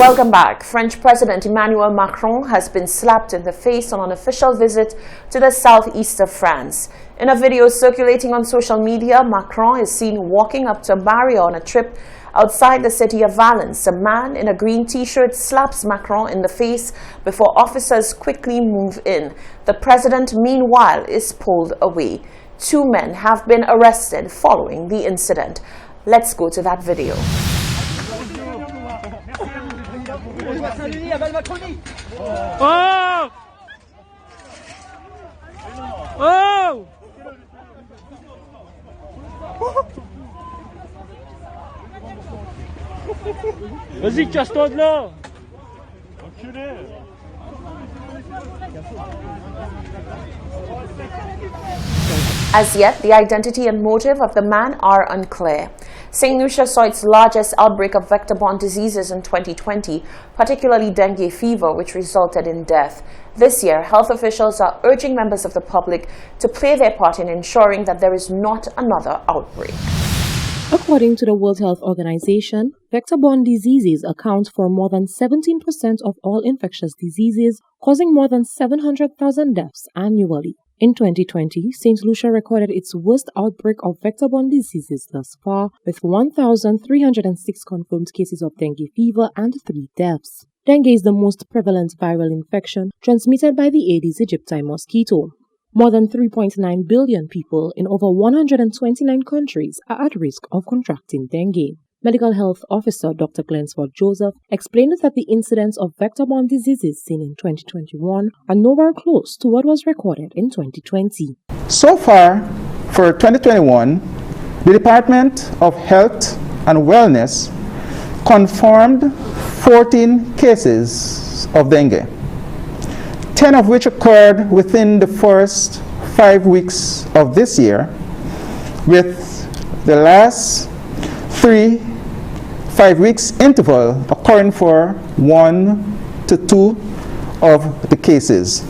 Welcome back. French President Emmanuel Macron has been slapped in the face on an official visit to the southeast of France. In a video circulating on social media, Macron is seen walking up to a barrier on a trip outside the city of Valence. A man in a green t-shirt slaps Macron in the face before officers quickly move in. The president, meanwhile, is pulled away. 2 men have been arrested following the incident. Let's go to that video. Oh! Oh! Vas-y, casse-toi de là! Enculé! As yet, the identity and motive of the man are unclear. St. Lucia saw its largest outbreak of vector-borne diseases in 2020, particularly dengue fever, which resulted in death. This year, health officials are urging members of the public to play their part in ensuring that there is not another outbreak. According to the World Health Organization, vector-borne diseases account for more than 17% of all infectious diseases, causing more than 700,000 deaths annually. In 2020, St. Lucia recorded its worst outbreak of vector-borne diseases thus far, with 1,306 confirmed cases of dengue fever and 3 deaths. Dengue is the most prevalent viral infection transmitted by the Aedes aegypti mosquito. More than 3.9 billion people in over 129 countries are at risk of contracting dengue. Medical Health Officer Dr. Glensford Joseph explained that the incidence of vector-borne diseases seen in 2021 are nowhere close to what was recorded in 2020. So far, for 2021, the Department of Health and Wellness confirmed 14 cases of dengue, 10 of which occurred within the first 5 weeks of this year, with the last 5 weeks interval occurring for 1 to 2 of the cases.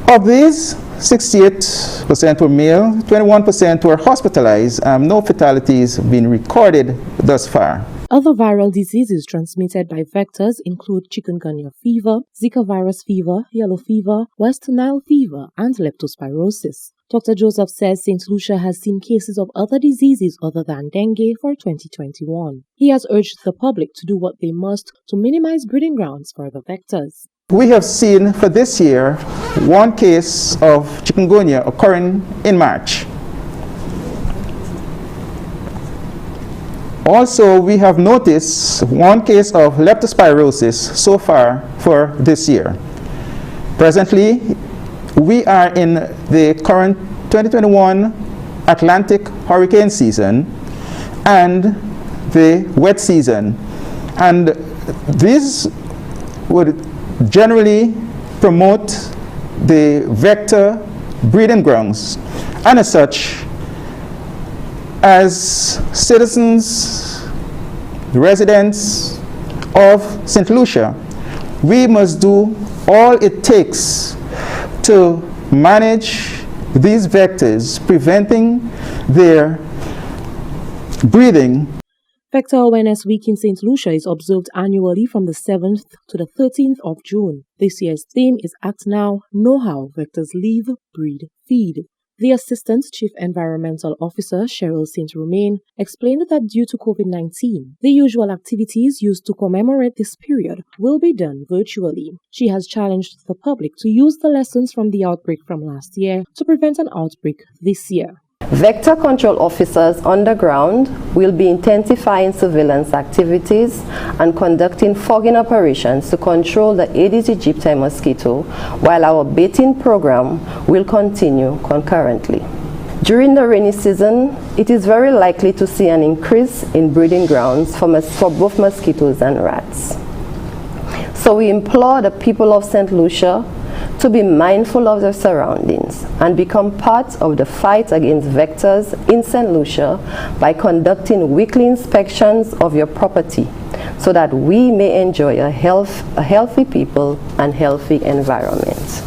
Of these, 68% were male, 21% were hospitalized, no fatalities been recorded thus far. Other viral diseases transmitted by vectors include chikungunya fever, Zika virus fever, yellow fever, West Nile fever, and leptospirosis. Dr. Joseph says St. Lucia has seen cases of other diseases other than dengue for 2021. He has urged the public to do what they must to minimize breeding grounds for the vectors. We have seen for this year 1 case of chikungunya occurring in March. Also, we have noticed 1 case of leptospirosis so far for this year. Presently, we are in the current 2021 Atlantic hurricane season and the wet season. And this would generally promote the vector breeding grounds. And as such, as citizens, residents of St. Lucia, we must do all it takes to manage these vectors, preventing their breeding. Vector Awareness Week in St. Lucia is observed annually from the 7th to the 13th of June. This year's theme is Act Now, Know How Vectors Live, Breed, Feed. The Assistant Chief Environmental Officer, Cheryl St. Romain, explained that due to COVID-19, the usual activities used to commemorate this period will be done virtually. She has challenged the public to use the lessons from the outbreak from last year to prevent an outbreak this year. Vector control officers on the ground will be intensifying surveillance activities and conducting fogging operations to control the Aedes aegypti mosquito, while our baiting program will continue concurrently. During the rainy season, it is very likely to see an increase in breeding grounds for both mosquitoes and rats. So we implore the people of St. Lucia to be mindful of their surroundings and become part of the fight against vectors in St. Lucia by conducting weekly inspections of your property so that we may enjoy a healthy people and healthy environment.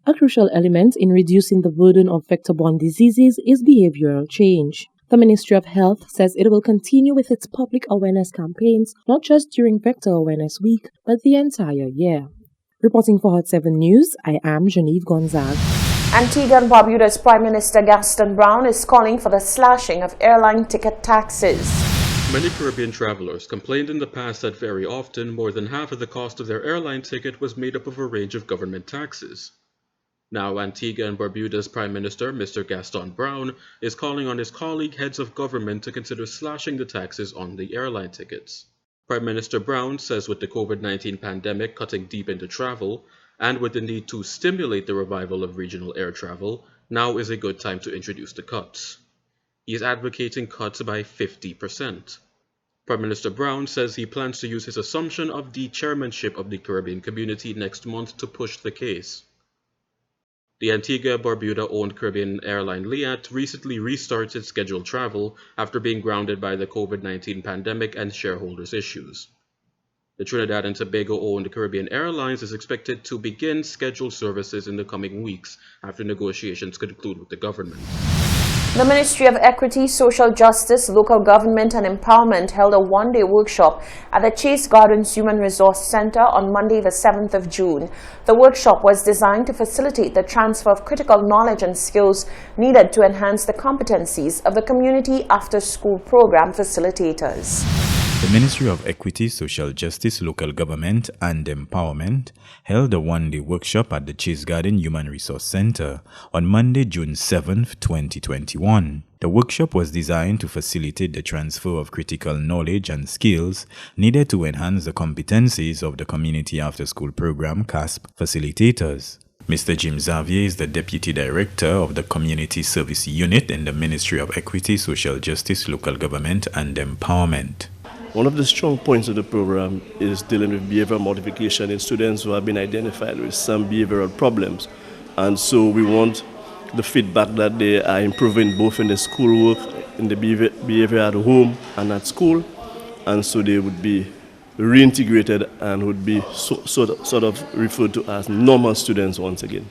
A crucial element in reducing the burden of vector-borne diseases is behavioral change. The Ministry of Health says it will continue with its public awareness campaigns, not just during Vector Awareness Week, but the entire year. Reporting for Hot 7 News, I am Genevieve Gonzague. Antigua and Barbuda's Prime Minister Gaston Brown is calling for the slashing of airline ticket taxes. Many Caribbean travelers complained in the past that very often more than half of the cost of their airline ticket was made up of a range of government taxes. Now, Antigua and Barbuda's Prime Minister, Mr. Gaston Brown, is calling on his colleague heads of government to consider slashing the taxes on the airline tickets. Prime Minister Brown says with the COVID-19 pandemic cutting deep into travel, and with the need to stimulate the revival of regional air travel, now is a good time to introduce the cuts. He is advocating cuts by 50%. Prime Minister Brown says he plans to use his assumption of the chairmanship of the Caribbean community next month to push the case. The Antigua-Barbuda-owned Caribbean airline Liat recently restarted scheduled travel after being grounded by the COVID-19 pandemic and shareholders' issues. The Trinidad and Tobago-owned Caribbean Airlines is expected to begin scheduled services in the coming weeks after negotiations conclude with the government. The Ministry of Equity, Social Justice, Local Government and Empowerment held a one-day workshop at the Chase Gardens Human Resource Center on Monday, the 7th of June. The workshop was designed to facilitate the transfer of critical knowledge and skills needed to enhance the competencies of the community after-school program facilitators. The Ministry of Equity, Social Justice, Local Government and Empowerment held a one-day workshop at the Chase Garden Human Resource Center on Monday, June 7, 2021. The workshop was designed to facilitate the transfer of critical knowledge and skills needed to enhance the competencies of the Community After School Program CASP facilitators. Mr. Jim Xavier is the Deputy Director of the Community Service Unit in the Ministry of Equity, Social Justice, Local Government and Empowerment. One of the strong points of the program is dealing with behavioral modification in students who have been identified with some behavioral problems. And so we want the feedback that they are improving both in the schoolwork, in the behavior at home and at school. And so they would be reintegrated and would be sort of referred to as normal students once again.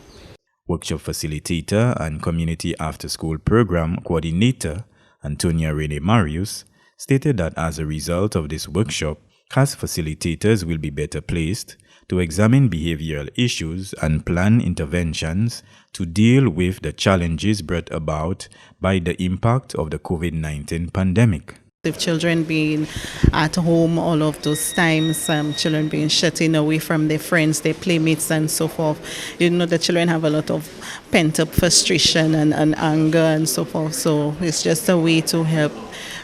Workshop facilitator and Community After School Program Coordinator Antonia Rene Marius stated that as a result of this workshop, CAS facilitators will be better placed to examine behavioral issues and plan interventions to deal with the challenges brought about by the impact of the COVID-19 pandemic. With children being at home all of those times, children being shut in away from their friends, their playmates and so forth, the children have a lot of pent-up frustration and anger and so forth. So it's just a way to help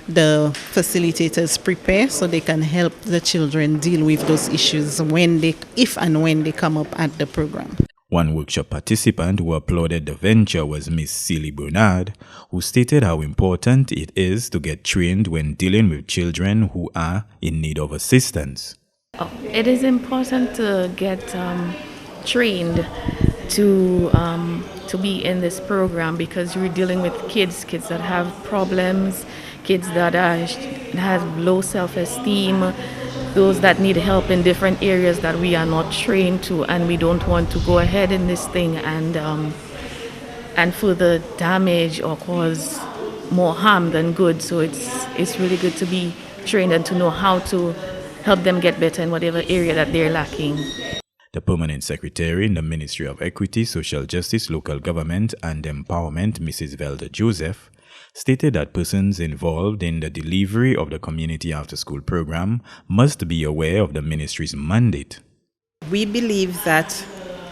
the facilitators prepare so they can help the children deal with those issues if and when they come up at the program. One workshop participant who applauded the venture was Miss Celie Bernard, who stated how important it is to get trained when dealing with children who are in need of assistance. It is important to get trained to be in this program because we're dealing with kids that have problems, kids that have low self-esteem, those that need help in different areas that we are not trained to, and we don't want to go ahead in this thing and further damage or cause more harm than good. So it's really good to be trained and to know how to help them get better in whatever area that they're lacking. The Permanent Secretary in the Ministry of Equity, Social Justice, Local Government and Empowerment, Mrs. Velda Joseph, stated that persons involved in the delivery of the Community After School program must be aware of the ministry's mandate. We believe that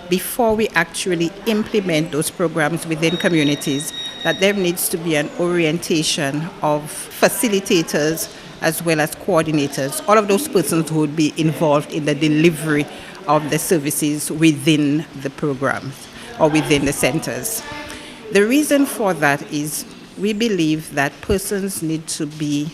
before we actually implement those programs within communities, that there needs to be an orientation of facilitators as well as coordinators, all of those persons who would be involved in the delivery of the services within the programs or within the centers. The reason for that is we believe that persons need to be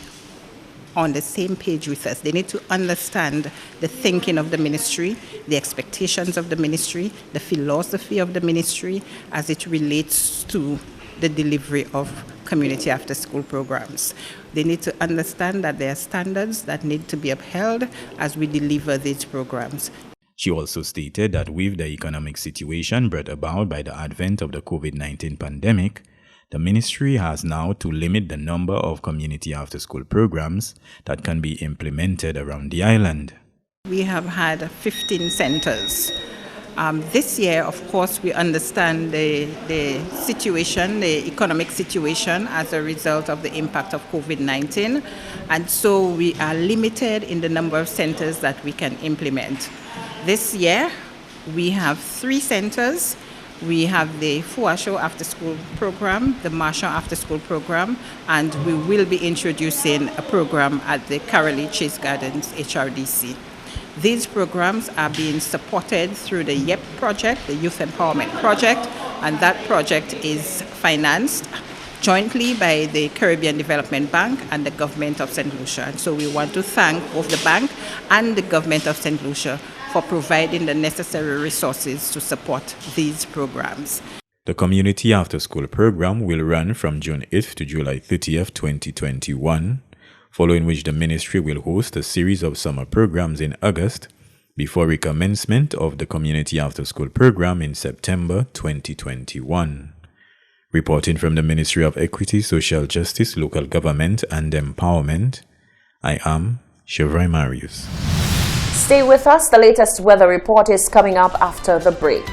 on the same page with us. They need to understand the thinking of the ministry, the expectations of the ministry, the philosophy of the ministry as it relates to the delivery of community after school programs. They need to understand that there are standards that need to be upheld as we deliver these programs. She also stated that with the economic situation brought about by the advent of the COVID-19 pandemic, The ministry has now to limit the number of community after-school programs that can be implemented around the island. We have had 15 centers. This year, of course, we understand the situation, the economic situation as a result of the impact of COVID-19. And so we are limited in the number of centers that we can implement. This year, we have 3 centers. We have the Fuasho After School Program, the Marshall After School Program, and we will be introducing a program at the Carolee Chase Gardens HRDC. These programs are being supported through the YEP project, the Youth Empowerment Project, and that project is financed jointly by the Caribbean Development Bank and the government of St. Lucia. And so we want to thank both the bank and the government of St. Lucia for providing the necessary resources to support these programs. The Community After School program will run from June 8th to July 30th, 2021, following which the ministry will host a series of summer programs in August before recommencement of the Community After School program in September 2021. Reporting from the Ministry of Equity, Social Justice, Local Government and Empowerment, I am Chevroy Marius. Stay with us. The latest weather report is coming up after the break.